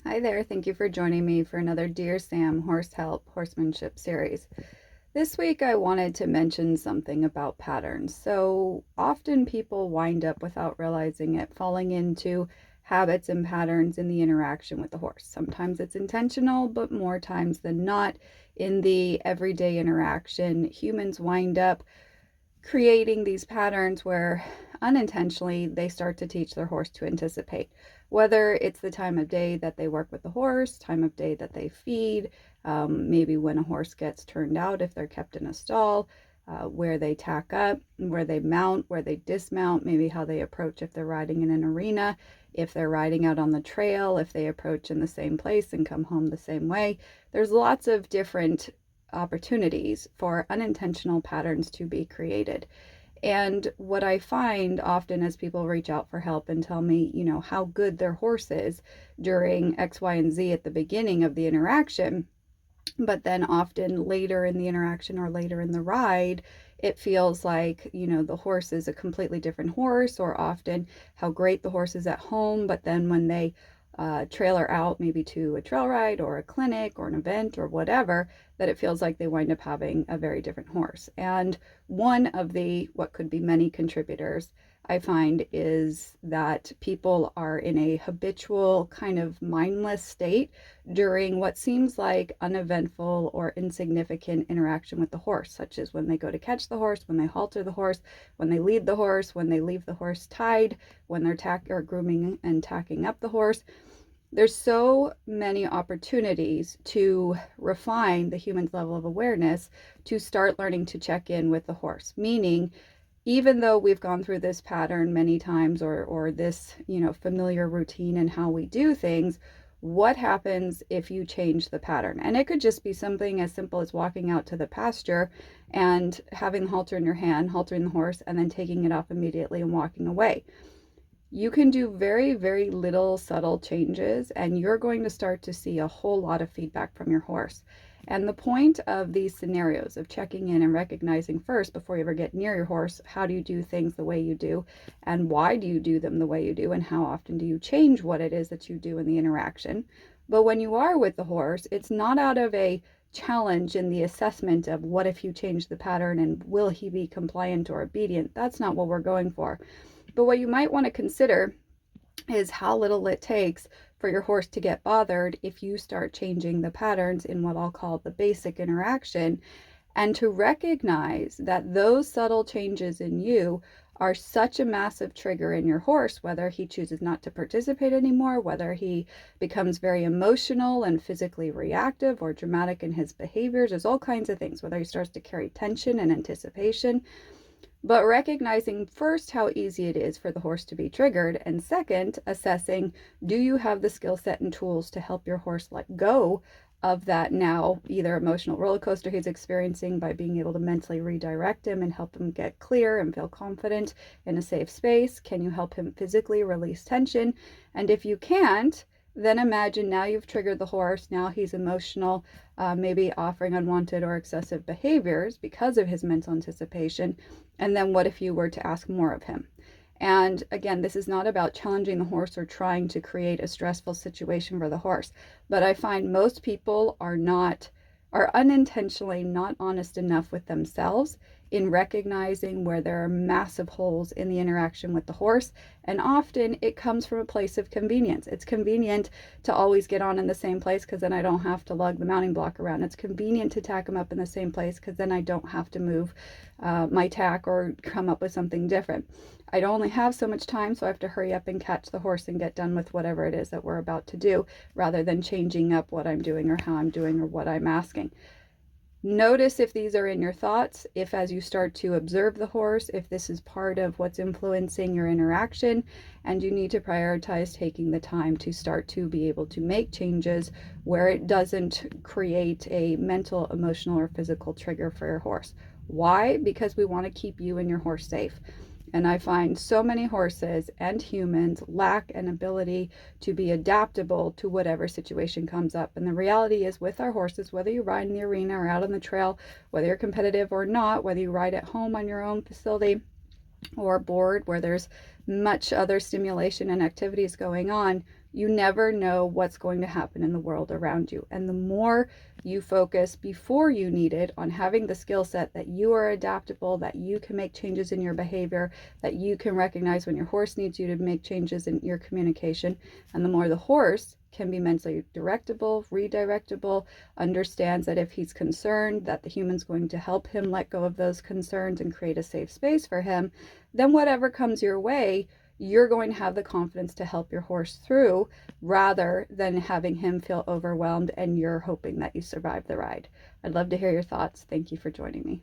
Hi there, thank you for joining me for another Dear Sam Horse Help Horsemanship series. This week I wanted to mention something about patterns. So often people wind up without realizing it, falling into habits and patterns in the interaction with the horse. Sometimes it's intentional, but more times than not, in the everyday interaction, humans wind up creating these patterns where unintentionally they start to teach their horse to anticipate, whether it's the time of day that they work with the horse, time of day that they feed, maybe when a horse gets turned out if they're kept in a stall, where they tack up, where they mount, where they dismount, maybe how they approach if they're riding in an arena, if they're riding out on the trail, if they approach in the same place and come home the same way. There's lots of different opportunities for unintentional patterns to be created. And what I find often as people reach out for help and tell me, how good their horse is during X, Y, and Z at the beginning of the interaction, but then often later in the interaction or later in the ride, it feels like, the horse is a completely different horse, or often how great the horse is at home, but then when they trailer out maybe to a trail ride or a clinic or an event or whatever, that it feels like they wind up having a very different horse. And one of the what could be many contributors I find is that people are in a habitual kind of mindless state during what seems like uneventful or insignificant interaction with the horse, such as when they go to catch the horse, when they halter the horse, when they lead the horse, when they leave the horse tied, when they're grooming and tacking up the horse. There's so many opportunities to refine the human's level of awareness to start learning to check in with the horse, meaning even though we've gone through this pattern many times, or this, familiar routine and how we do things, what happens if you change the pattern? And it could just be something as simple as walking out to the pasture and having the halter in your hand, haltering the horse, and then taking it off immediately and walking away. You can do very, very little subtle changes, and you're going to start to see a whole lot of feedback from your horse. And the point of these scenarios of checking in and recognizing first, before you ever get near your horse, how do you do things the way you do, and why do you do them the way you do, and how often do you change what it is that you do in the interaction. But when you are with the horse, it's not out of a challenge in the assessment of what if you change the pattern and will he be compliant or obedient. That's not what we're going for. But what you might want to consider is how little it takes for your horse to get bothered if you start changing the patterns in what I'll call the basic interaction, and to recognize that those subtle changes in you are such a massive trigger in your horse, whether he chooses not to participate anymore, whether he becomes very emotional and physically reactive or dramatic in his behaviors. There's all kinds of things, whether he starts to carry tension and anticipation. But recognizing first how easy it is for the horse to be triggered, and second, assessing, do you have the skill set and tools to help your horse let go of that now either emotional roller coaster he's experiencing by being able to mentally redirect him and help him get clear and feel confident in a safe space? Can you help him physically release tension? And if you can't, then imagine now you've triggered the horse. Now he's emotional, maybe offering unwanted or excessive behaviors because of his mental anticipation. And then what if you were to ask more of him? And again, this is not about challenging the horse or trying to create a stressful situation for the horse. But I find most people are unintentionally not honest enough with themselves in recognizing where there are massive holes in the interaction with the horse. And often it comes from a place of convenience. It's convenient to always get on in the same place because then I don't have to lug the mounting block around. It's convenient to tack them up in the same place because then I don't have to move my tack or come up with something different. I only have so much time, so I have to hurry up and catch the horse and get done with whatever it is that we're about to do, rather than changing up what I'm doing or how I'm doing or what I'm asking. Notice if these are in your thoughts, if as you start to observe the horse, if this is part of what's influencing your interaction, and you need to prioritize taking the time to start to be able to make changes where it doesn't create a mental, emotional, or physical trigger for your horse. Why? Because we want to keep you and your horse safe. And I find so many horses and humans lack an ability to be adaptable to whatever situation comes up. And the reality is, with our horses, whether you ride in the arena or out on the trail, whether you're competitive or not, whether you ride at home on your own facility or board where there's much other stimulation and activities going on, You never know what's going to happen in the world around you. And the more you focus before you need it on having the skill set that you are adaptable, that you can make changes in your behavior, that you can recognize when your horse needs you to make changes in your communication, and the more the horse can be mentally directable, redirectable, understands that if he's concerned, that the human's going to help him let go of those concerns and create a safe space for him, then whatever comes your way, you're going to have the confidence to help your horse through rather than having him feel overwhelmed and you're hoping that you survive the ride. I'd love to hear your thoughts. Thank you for joining me.